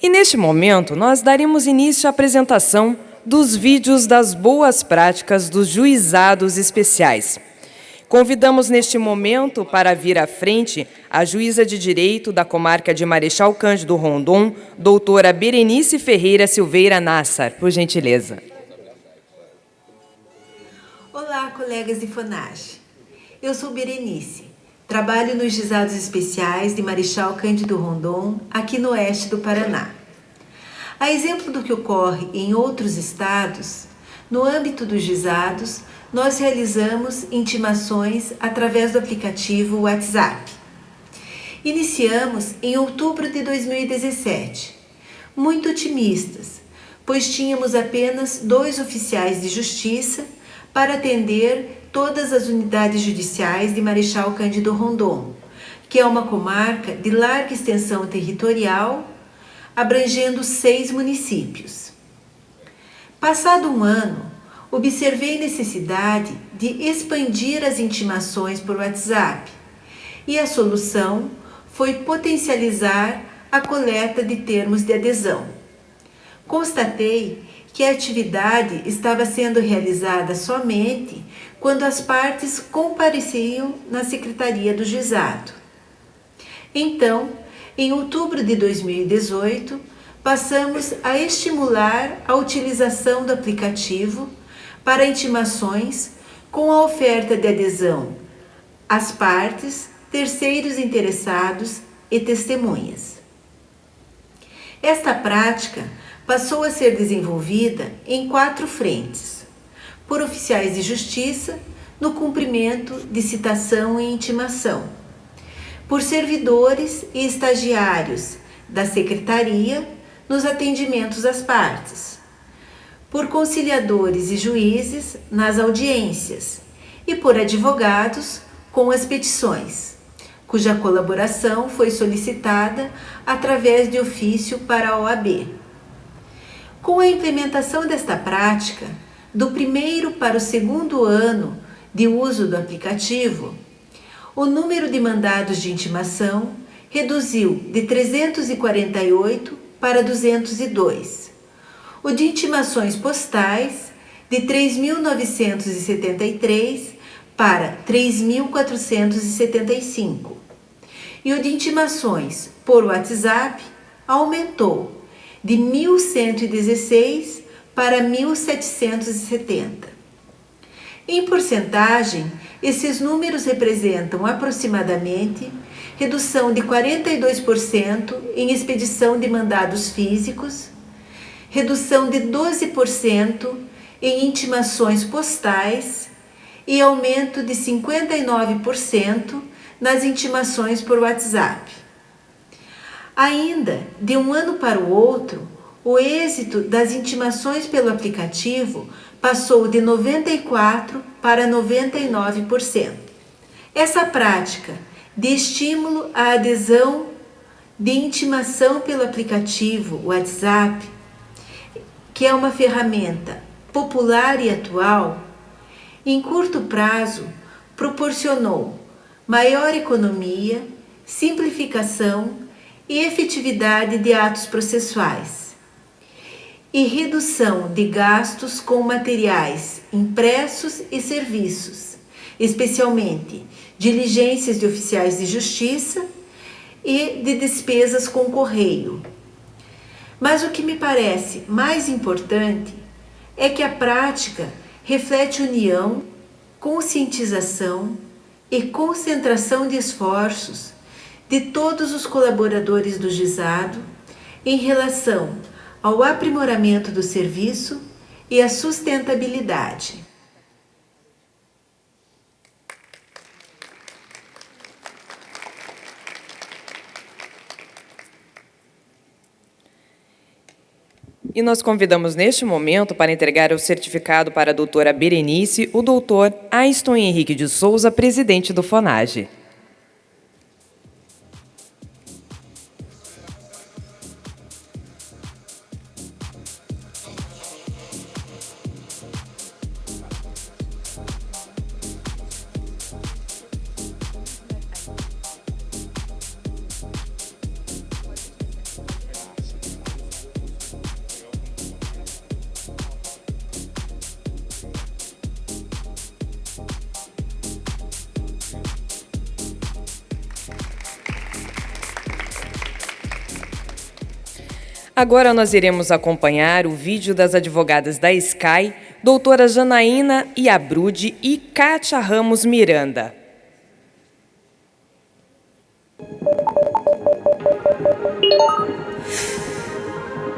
E neste momento, nós daremos início à apresentação dos vídeos das boas práticas dos juizados especiais. Convidamos neste momento para vir à frente a juíza de direito da comarca de Marechal Cândido Rondon, doutora Berenice Ferreira Silveira Nassar, por gentileza. Olá, colegas de FONAGE. Eu sou Berenice. Trabalho nos juizados especiais de Marechal Cândido Rondon, aqui no oeste do Paraná. A exemplo do que ocorre em outros estados, no âmbito dos juizados, nós realizamos intimações através do aplicativo WhatsApp. Iniciamos em outubro de 2017, muito otimistas, pois tínhamos apenas 2 oficiais de justiça para atender todas as unidades judiciais de Marechal Cândido Rondon, que é uma comarca de larga extensão territorial, abrangendo 6 municípios. Passado um ano, observei necessidade de expandir as intimações por WhatsApp e a solução foi potencializar a coleta de termos de adesão. Constatei que a atividade estava sendo realizada somente quando as partes compareciam na secretaria do juizado. Então, em outubro de 2018, passamos a estimular a utilização do aplicativo para intimações com a oferta de adesão às partes, terceiros interessados e testemunhas. Esta prática passou a ser desenvolvida em 4 frentes, por oficiais de justiça no cumprimento de citação e intimação, por servidores e estagiários da secretaria nos atendimentos às partes, por conciliadores e juízes nas audiências e por advogados com as petições, cuja colaboração foi solicitada através de ofício para a OAB. Com a implementação desta prática, do primeiro para o segundo ano de uso do aplicativo, o número de mandados de intimação reduziu de 348 para 202. O de intimações postais, de 3.973 para 3.475. E o de intimações por WhatsApp aumentou de 1.116 para 1.770. Em porcentagem, esses números representam aproximadamente redução de 42% em expedição de mandados físicos, redução de 12% em intimações postais e aumento de 59% nas intimações por WhatsApp. Ainda, de um ano para o outro, o êxito das intimações pelo aplicativo passou de 94% para 99%. Essa prática de estímulo à adesão de intimação pelo aplicativo WhatsApp, que é uma ferramenta popular e atual, em curto prazo proporcionou maior economia, simplificação e efetividade de atos processuais e redução de gastos com materiais impressos e serviços, especialmente diligências de oficiais de justiça e de despesas com correio. Mas o que me parece mais importante é que a prática reflete união, conscientização e concentração de esforços de todos os colaboradores do juizado em relação ao aprimoramento do serviço e à sustentabilidade. E nós convidamos neste momento para entregar o certificado para a doutora Berenice, o doutor Aiston Henrique de Souza, presidente do FONAGE. Agora nós iremos acompanhar o vídeo das advogadas da Sky, doutora Janaína Iabrude e Kátia Ramos Miranda.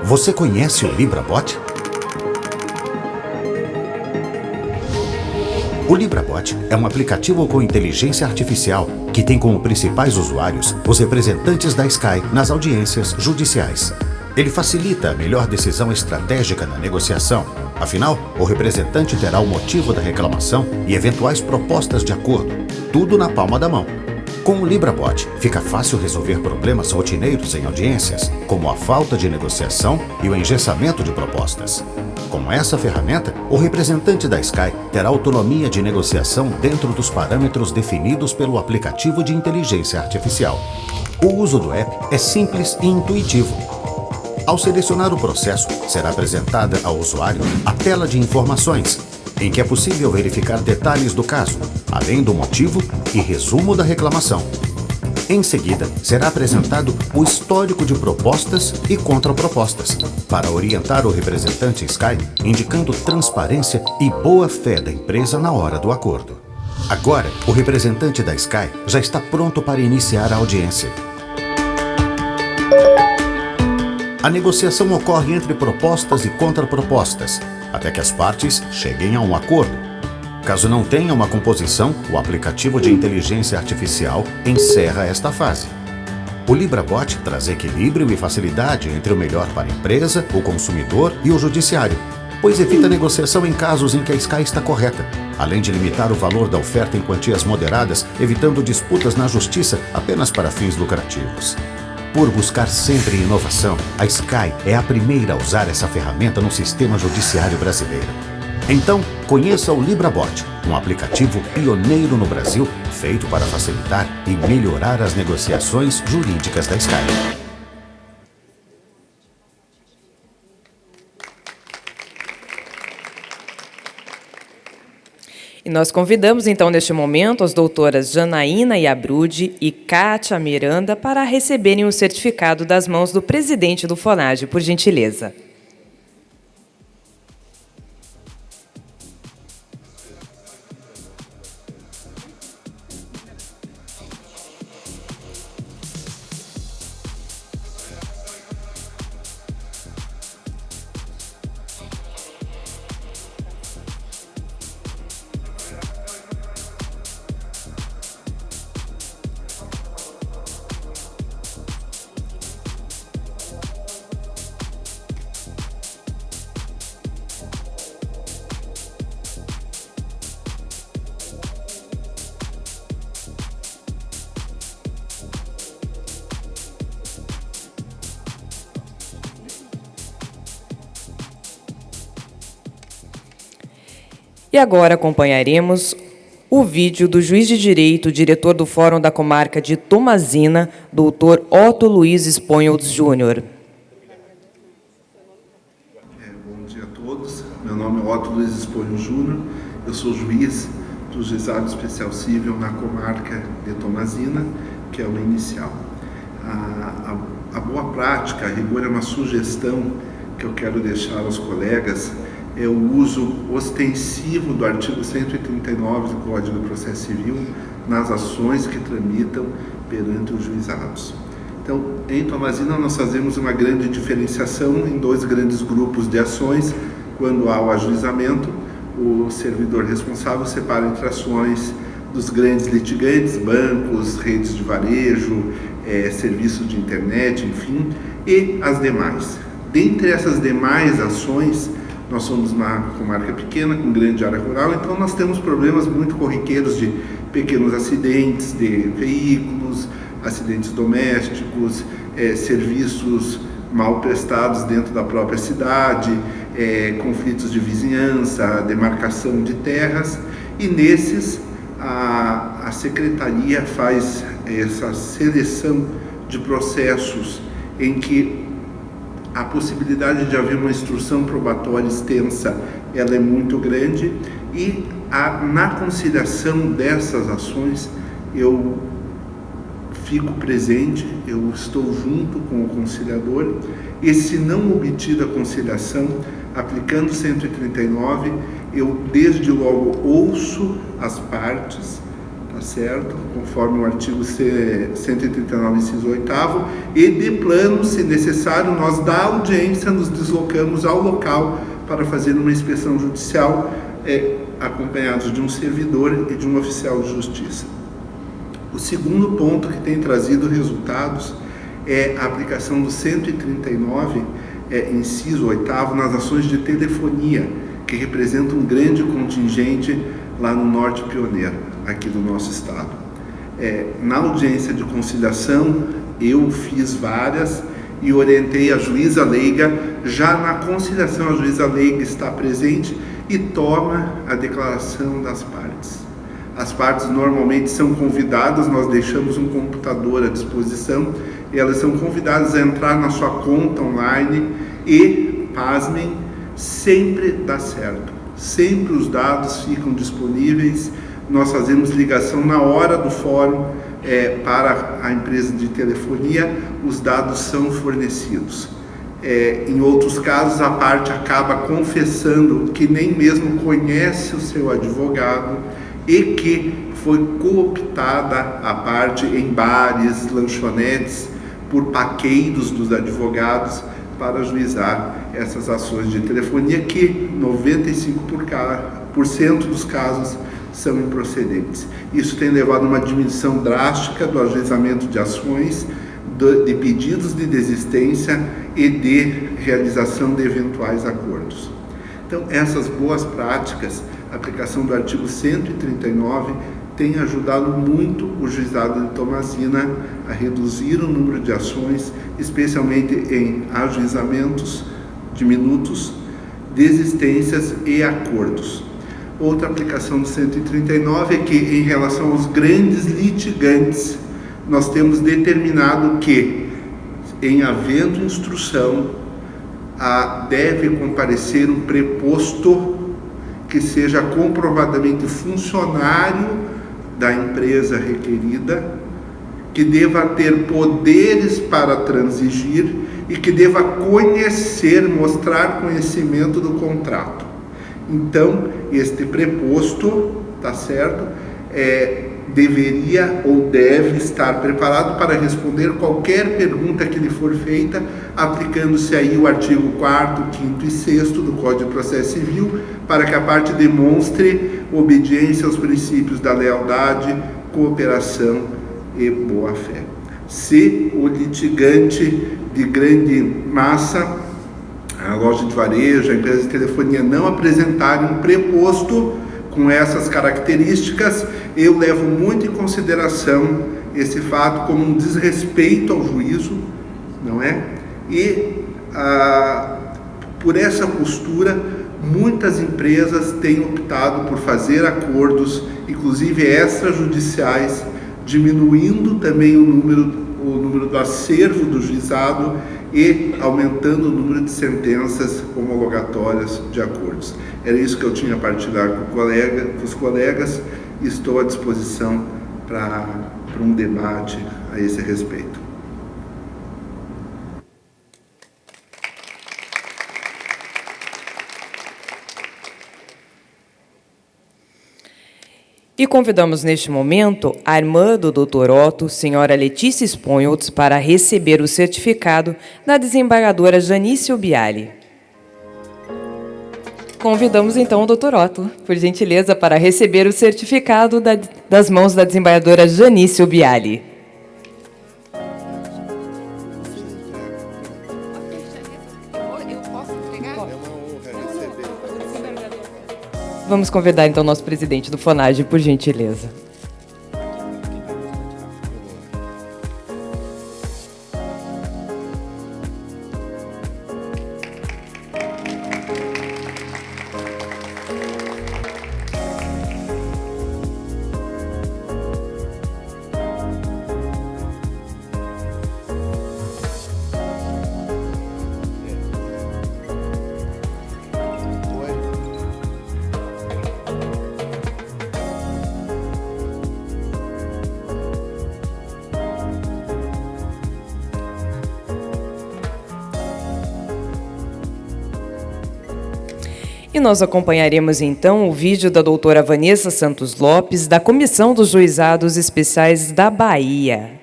Você conhece o LibraBot? O LibraBot é um aplicativo com inteligência artificial que tem como principais usuários os representantes da Sky nas audiências judiciais. Ele facilita a melhor decisão estratégica na negociação. Afinal, o representante terá o motivo da reclamação e eventuais propostas de acordo, tudo na palma da mão. Com o LibraBot, fica fácil resolver problemas rotineiros em audiências, como a falta de negociação e o engessamento de propostas. Com essa ferramenta, o representante da Sky terá autonomia de negociação dentro dos parâmetros definidos pelo aplicativo de inteligência artificial. O uso do app é simples e intuitivo. Ao selecionar o processo, será apresentada ao usuário a tela de informações, em que é possível verificar detalhes do caso, além do motivo e resumo da reclamação. Em seguida, será apresentado o histórico de propostas e contrapropostas, para orientar o representante Sky, indicando transparência e boa-fé da empresa na hora do acordo. Agora, o representante da Sky já está pronto para iniciar a audiência. A negociação ocorre entre propostas e contrapropostas, até que as partes cheguem a um acordo. Caso não tenha uma composição, o aplicativo de inteligência artificial encerra esta fase. O LibraBot traz equilíbrio e facilidade entre o melhor para a empresa, o consumidor e o judiciário, pois evita negociação em casos em que a Sky está correta, além de limitar o valor da oferta em quantias moderadas, evitando disputas na justiça apenas para fins lucrativos. Por buscar sempre inovação, a Sky é a primeira a usar essa ferramenta no sistema judiciário brasileiro. Então, conheça o LibraBot, um aplicativo pioneiro no Brasil, feito para facilitar e melhorar as negociações jurídicas da Sky. E nós convidamos, então, neste momento, as doutoras Janaína Iabrude e Kátia Miranda para receberem o certificado das mãos do presidente do FONAGE, por gentileza. E agora acompanharemos o vídeo do juiz de direito, diretor do Fórum da Comarca de Tomazina, doutor Otto Luiz Esponholtz Júnior. Bom dia a todos. Meu nome é Otto Luiz Esponholtz Júnior. Eu sou juiz do Juizado Especial Cível na Comarca de Tomazina, que é uma inicial. A boa prática, a rigor, é uma sugestão que eu quero deixar aos colegas, é o uso ostensivo do artigo 139 do Código de Processo Civil nas ações que tramitam perante os juizados. Então, em Tomazina, nós fazemos uma grande diferenciação em dois grandes grupos de ações. Quando há o ajuizamento, o servidor responsável separa entre ações dos grandes litigantes, bancos, redes de varejo, serviços de internet, enfim, e as demais. Dentre essas demais ações, nós somos uma comarca pequena, com grande área rural, então nós temos problemas muito corriqueiros de pequenos acidentes de veículos, acidentes domésticos, serviços mal prestados dentro da própria cidade, conflitos de vizinhança, demarcação de terras, e nesses a Secretaria faz essa seleção de processos em que a possibilidade de haver uma instrução probatória extensa ela é muito grande, e na conciliação dessas ações eu fico presente, eu estou junto com o conciliador, e se não obtida a conciliação, aplicando 139, eu desde logo ouço as partes, tá certo? Conforme o artigo 139, inciso 8º, e de plano, se necessário, nós da audiência nos deslocamos ao local para fazer uma inspeção judicial, acompanhados de um servidor e de um oficial de justiça. O segundo ponto que tem trazido resultados é a aplicação do 139, inciso 8º, nas ações de telefonia, que representa um grande contingente lá no Norte Pioneiro, aqui do nosso estado. Na audiência de conciliação, eu fiz várias e orientei a juíza leiga. Já na conciliação, a juíza leiga está presente e toma a declaração das partes. As partes normalmente são convidadas, nós deixamos um computador à disposição, e elas são convidadas a entrar na sua conta online e, pasmem, sempre dá certo. Sempre os dados ficam disponíveis, nós fazemos ligação na hora do fórum para a empresa de telefonia, os dados são fornecidos. Em outros casos, a parte acaba confessando que nem mesmo conhece o seu advogado e que foi cooptada a parte em bares, lanchonetes, por paqueiros dos advogados para ajuizar essas ações de telefonia, que 95% dos casos são improcedentes. Isso tem levado a uma diminuição drástica do ajuizamento de ações, de pedidos de desistência e de realização de eventuais acordos. Então, essas boas práticas, a aplicação do artigo 139, tem ajudado muito o juizado de Tomazina a reduzir o número de ações, especialmente em ajuizamentos de minutos, desistências e acordos. Outra aplicação do 139 é que, em relação aos grandes litigantes, nós temos determinado que, em havendo instrução, deve comparecer um preposto que seja comprovadamente funcionário da empresa requerida, que deva ter poderes para transigir e que deva conhecer, mostrar conhecimento do contrato. Então, este preposto, tá certo, deveria ou deve estar preparado para responder qualquer pergunta que lhe for feita, aplicando-se aí o artigo 4º, 5º e 6º do Código de Processo Civil, para que a parte demonstre obediência aos princípios da lealdade, cooperação e boa-fé. Se o litigante de grande massa, a loja de varejo, a empresa de telefonia, não apresentarem um preposto com essas características, eu levo muito em consideração esse fato como um desrespeito ao juízo, não é? E por essa postura, muitas empresas têm optado por fazer acordos, inclusive extrajudiciais, diminuindo também o número do acervo do juizado e aumentando o número de sentenças homologatórias de acordos. Era isso que eu tinha a partilhar com os colegas, e estou à disposição para um debate a esse respeito. E convidamos neste momento a irmã do Dr. Otto, senhora Letícia Sponholtz, para receber o certificado da desembargadora Janice Obiali. Convidamos então o Dr. Otto, por gentileza, para receber o certificado das mãos da desembargadora Janice Obiali. Vamos convidar, então, o nosso presidente do FONAGE, por gentileza. E nós acompanharemos, então, o vídeo da doutora Vanessa Santos Lopes, da Comissão dos Juizados Especiais da Bahia.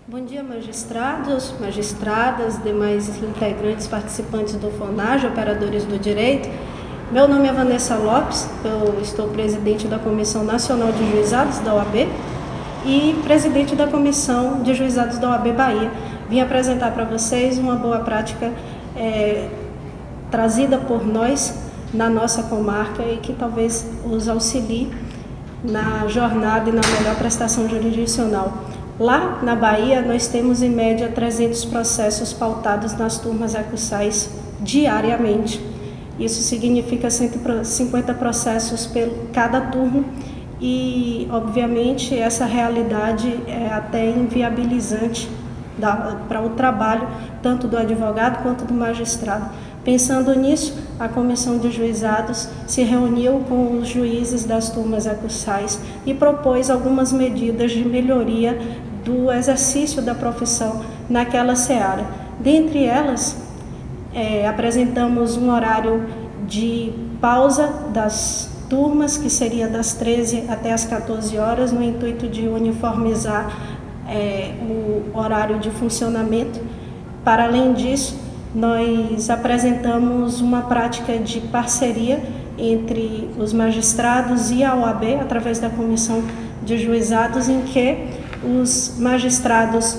Bom dia, magistrados, magistradas, demais integrantes participantes do FONAGE, operadores do direito. Meu nome é Vanessa Lopes, eu estou presidente da Comissão Nacional de Juizados da OAB e presidente da Comissão de Juizados da OAB Bahia. Vim apresentar para vocês uma boa prática trazida por nós na nossa comarca e que talvez os auxilie na jornada e na melhor prestação jurisdicional. Lá na Bahia, nós temos em média 300 processos pautados nas turmas recursais diariamente. Isso significa 150 processos por cada turno e, obviamente, essa realidade é até inviabilizante para o trabalho tanto do advogado quanto do magistrado. Pensando nisso, a Comissão de Juizados se reuniu com os juízes das turmas recursais e propôs algumas medidas de melhoria do exercício da profissão naquela seara. Dentre elas, apresentamos um horário de pausa das turmas, que seria das 13 até as 14 horas, no intuito de uniformizar o horário de funcionamento. Para além disso, nós apresentamos uma prática de parceria entre os magistrados e a OAB, através da Comissão de Juizados, em que os magistrados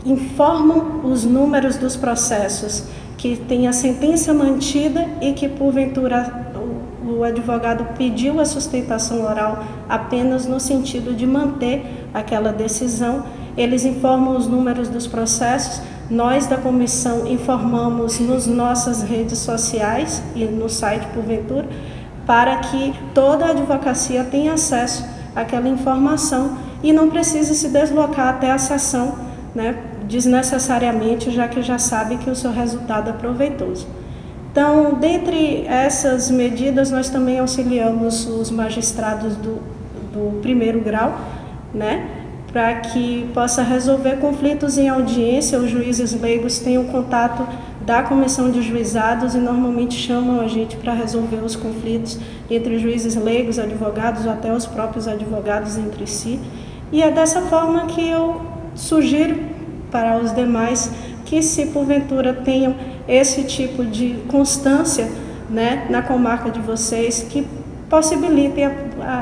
informam os números dos processos que tem a sentença mantida e que, porventura, o advogado pediu a sustentação oral apenas no sentido de manter aquela decisão. Eles informam os números dos processos. Nós, da comissão, informamos nas nossas redes sociais e no site, porventura, para que toda a advocacia tenha acesso àquela informação e não precise se deslocar até a sessão, né, desnecessariamente, já que já sabe que o seu resultado é proveitoso. Então, dentre essas medidas, nós também auxiliamos os magistrados do primeiro grau, né, para que possa resolver conflitos em audiência. Os juízes leigos têm o contato da Comissão de Juizados e normalmente chamam a gente para resolver os conflitos entre juízes leigos, advogados ou até os próprios advogados entre si. E é dessa forma que eu sugiro para os demais que, se porventura tenham esse tipo de constância, né, na comarca de vocês, que possibilitem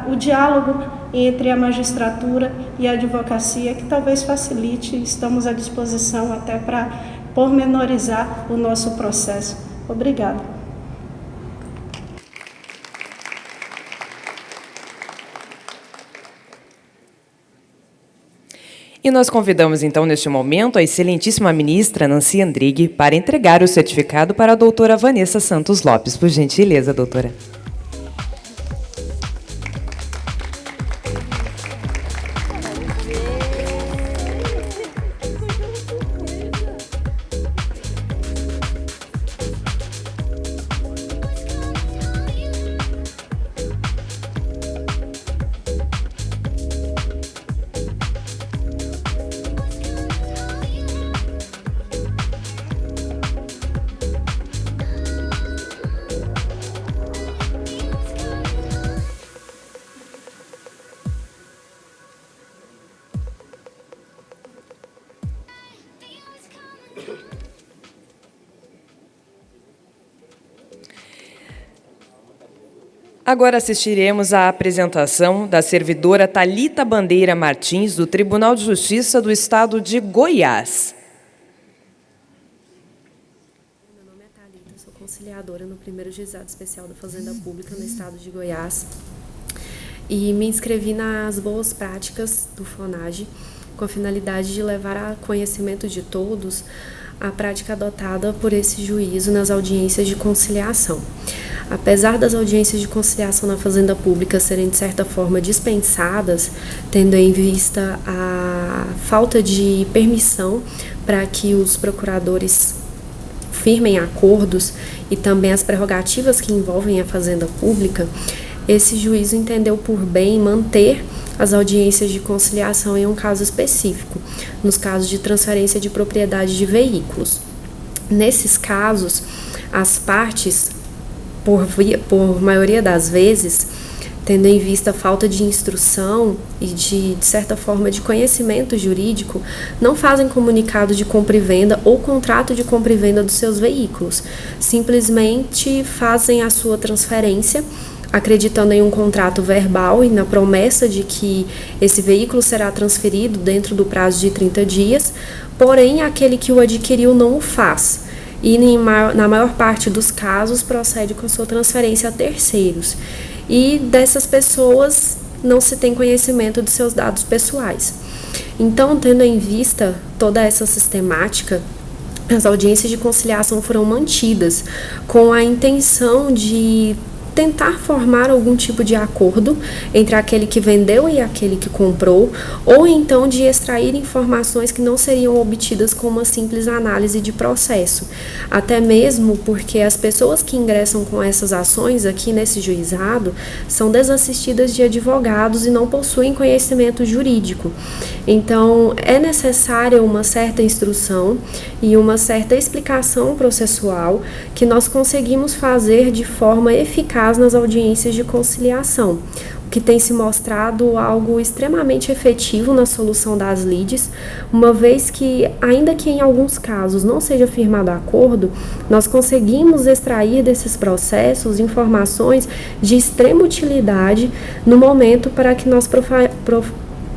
o diálogo entre a magistratura e a advocacia, que talvez facilite. Estamos à disposição até para pormenorizar o nosso processo. Obrigada. E nós convidamos, então, neste momento, a excelentíssima ministra Nancy Andrighi para entregar o certificado para a doutora Vanessa Santos Lopes. Por gentileza, doutora. Agora assistiremos à apresentação da servidora Thalita Bandeira Martins, do Tribunal de Justiça do Estado de Goiás. Meu nome é Thalita, sou conciliadora no primeiro Juizado Especial da Fazenda Pública no estado de Goiás e me inscrevi nas boas práticas do FONAGE com a finalidade de levar a conhecimento de todos a prática adotada por esse juízo nas audiências de conciliação. Apesar das audiências de conciliação na Fazenda Pública serem, de certa forma, dispensadas, tendo em vista a falta de permissão para que os procuradores firmem acordos e também as prerrogativas que envolvem a Fazenda Pública, esse juízo entendeu por bem manter as audiências de conciliação em um caso específico, nos casos de transferência de propriedade de veículos. Nesses casos, as partes, por maioria das vezes, tendo em vista a falta de instrução e de certa forma, de conhecimento jurídico, não fazem comunicado de compra e venda ou contrato de compra e venda dos seus veículos. Simplesmente fazem a sua transferência, acreditando em um contrato verbal e na promessa de que esse veículo será transferido dentro do prazo de 30 dias, porém aquele que o adquiriu não o faz. E na maior parte dos casos procede com sua transferência a terceiros. E dessas pessoas não se tem conhecimento de seus dados pessoais. Então, tendo em vista toda essa sistemática, as audiências de conciliação foram mantidas com a intenção de tentar formar algum tipo de acordo entre aquele que vendeu e aquele que comprou, ou então de extrair informações que não seriam obtidas com uma simples análise de processo. Até mesmo porque as pessoas que ingressam com essas ações aqui nesse juizado são desassistidas de advogados e não possuem conhecimento jurídico. Então, é necessária uma certa instrução e uma certa explicação processual que nós conseguimos fazer de forma eficaz nas audiências de conciliação, o que tem se mostrado algo extremamente efetivo na solução das lides, uma vez que, ainda que em alguns casos não seja firmado acordo, nós conseguimos extrair desses processos informações de extrema utilidade no momento para que nós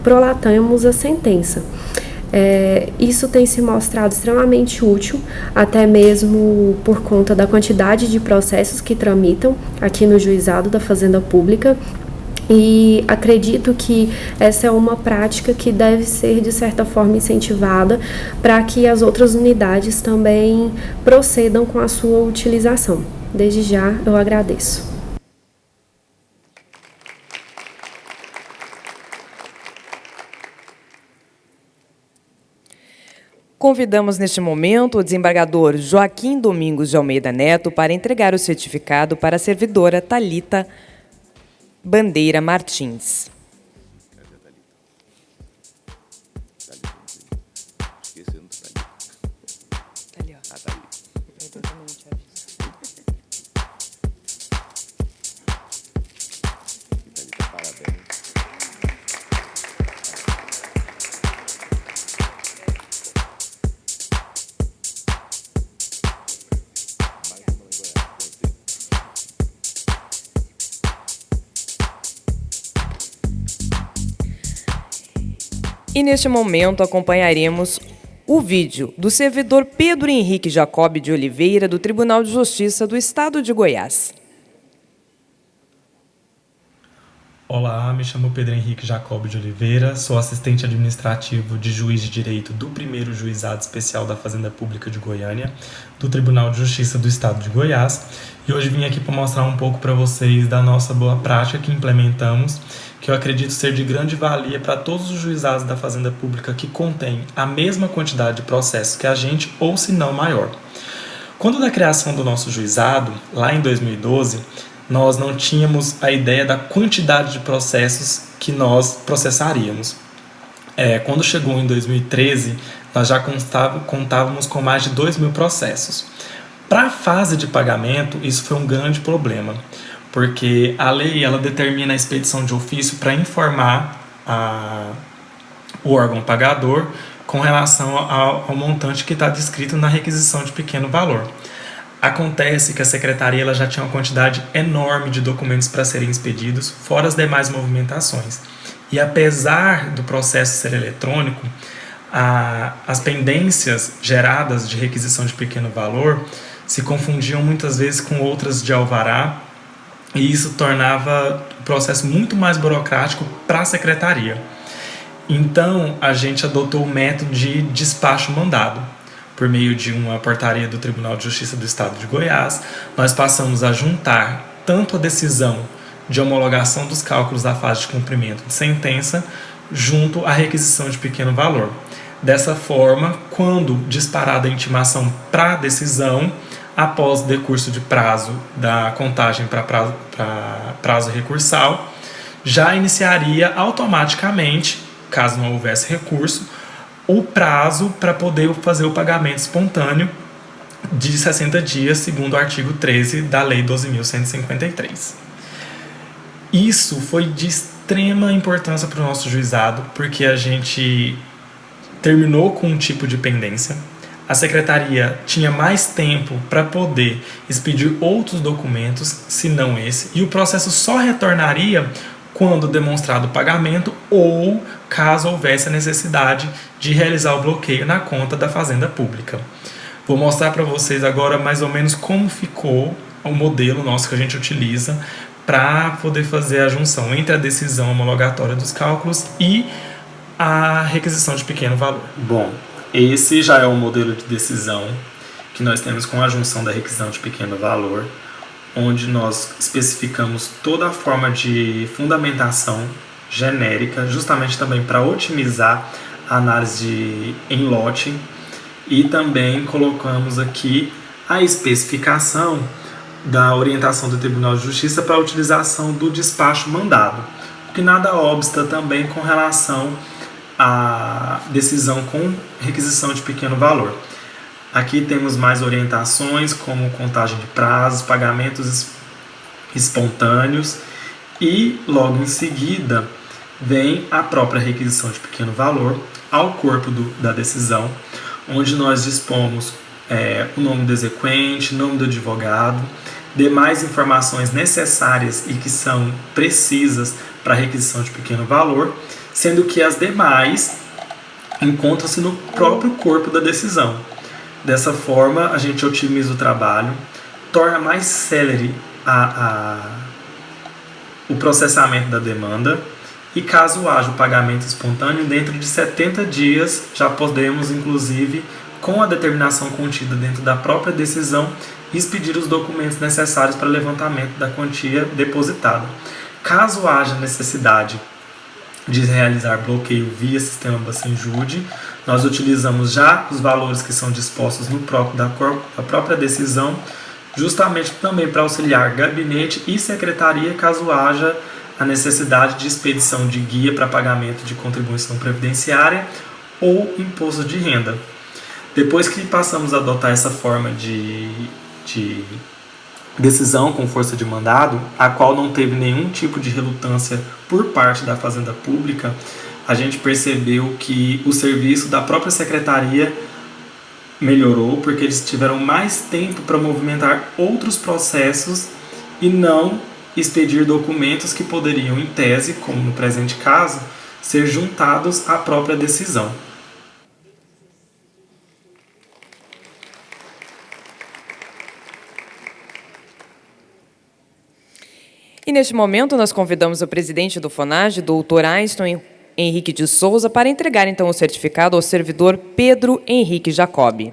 prolatamos a sentença. Isso tem se mostrado extremamente útil, até mesmo por conta da quantidade de processos que tramitam aqui no Juizado da Fazenda Pública, e acredito que essa é uma prática que deve ser, de certa forma, incentivada para que as outras unidades também procedam com a sua utilização. Desde já, eu agradeço. Convidamos neste momento o desembargador Joaquim Domingos de Almeida Neto para entregar o certificado para a servidora Thalita Bandeira Martins. E neste momento acompanharemos o vídeo do servidor Pedro Henrique Jacob de Oliveira, do Tribunal de Justiça do Estado de Goiás. Olá, me chamo Pedro Henrique Jacob de Oliveira, sou assistente administrativo de juiz de direito do primeiro Juizado Especial da Fazenda Pública de Goiânia, do Tribunal de Justiça do Estado de Goiás, e hoje vim aqui para mostrar um pouco para vocês da nossa boa prática que implementamos, que eu acredito ser de grande valia para todos os juizados da Fazenda Pública que contêm a mesma quantidade de processos que a gente, ou se não maior. Quando da criação do nosso juizado, lá em 2012, nós não tínhamos a ideia da quantidade de processos que nós processaríamos. Quando chegou em 2013, nós já contávamos com mais de 2.000 processos. Para a fase de pagamento, isso foi um grande problema, porque a lei ela determina a expedição de ofício para informar o órgão pagador com relação ao montante que está descrito na requisição de pequeno valor. Acontece que a secretaria ela já tinha uma quantidade enorme de documentos para serem expedidos, fora as demais movimentações. E apesar do processo ser eletrônico, as pendências geradas de requisição de pequeno valor se confundiam muitas vezes com outras de alvará, e isso tornava o processo muito mais burocrático para a secretaria. Então, a gente adotou o método de despacho mandado. Por meio de uma portaria do Tribunal de Justiça do Estado de Goiás, nós passamos a juntar tanto a decisão de homologação dos cálculos da fase de cumprimento de sentença, junto à requisição de pequeno valor. Dessa forma, quando disparada a intimação para a decisão, após o decurso de prazo da contagem para prazo recursal, já iniciaria automaticamente, caso não houvesse recurso, o prazo para poder fazer o pagamento espontâneo de 60 dias, segundo o artigo 13 da Lei 12.153. Isso foi de extrema importância para o nosso juizado, porque a gente terminou com um tipo de pendência, a secretaria tinha mais tempo para poder expedir outros documentos, se não esse, e o processo só retornaria quando demonstrado o pagamento ou caso houvesse a necessidade de realizar o bloqueio na conta da Fazenda Pública. Vou mostrar para vocês agora mais ou menos como ficou o modelo nosso que a gente utiliza para poder fazer a junção entre a decisão homologatória dos cálculos e a requisição de pequeno valor. Bom, esse já é o modelo de decisão que nós temos com a junção da requisição de pequeno valor, onde nós especificamos toda a forma de fundamentação genérica, justamente também para otimizar a análise em lote, e também colocamos aqui a especificação da orientação do Tribunal de Justiça para a utilização do despacho mandado, o que nada obsta também com relação à decisão com requisição de pequeno valor. Aqui temos mais orientações como contagem de prazos, pagamentos espontâneos, e logo em seguida vem a própria requisição de pequeno valor ao corpo da decisão, onde nós dispomos o nome do exequente, nome do advogado, demais informações necessárias e que são precisas para a requisição de pequeno valor, sendo que as demais encontram-se no próprio corpo da decisão. Dessa forma, a gente otimiza o trabalho, torna mais célere o processamento da demanda, e caso haja o pagamento espontâneo, dentro de 70 dias já podemos, inclusive, com a determinação contida dentro da própria decisão, expedir os documentos necessários para levantamento da quantia depositada. Caso haja necessidade de realizar bloqueio via sistema Bacenjude, nós utilizamos já os valores que são dispostos no próprio da própria decisão, justamente também para auxiliar gabinete e secretaria, caso haja a necessidade de expedição de guia para pagamento de contribuição previdenciária ou imposto de renda. Depois que passamos a adotar essa forma de decisão com força de mandado, a qual não teve nenhum tipo de relutância por parte da Fazenda Pública, a gente percebeu que o serviço da própria secretaria melhorou, porque eles tiveram mais tempo para movimentar outros processos e não expedir documentos que poderiam, em tese, como no presente caso, ser juntados à própria decisão. E neste momento nós convidamos o presidente do FONAGE, doutor Aiston Henrique de Souza, para entregar então o certificado ao servidor Pedro Henrique Jacobi.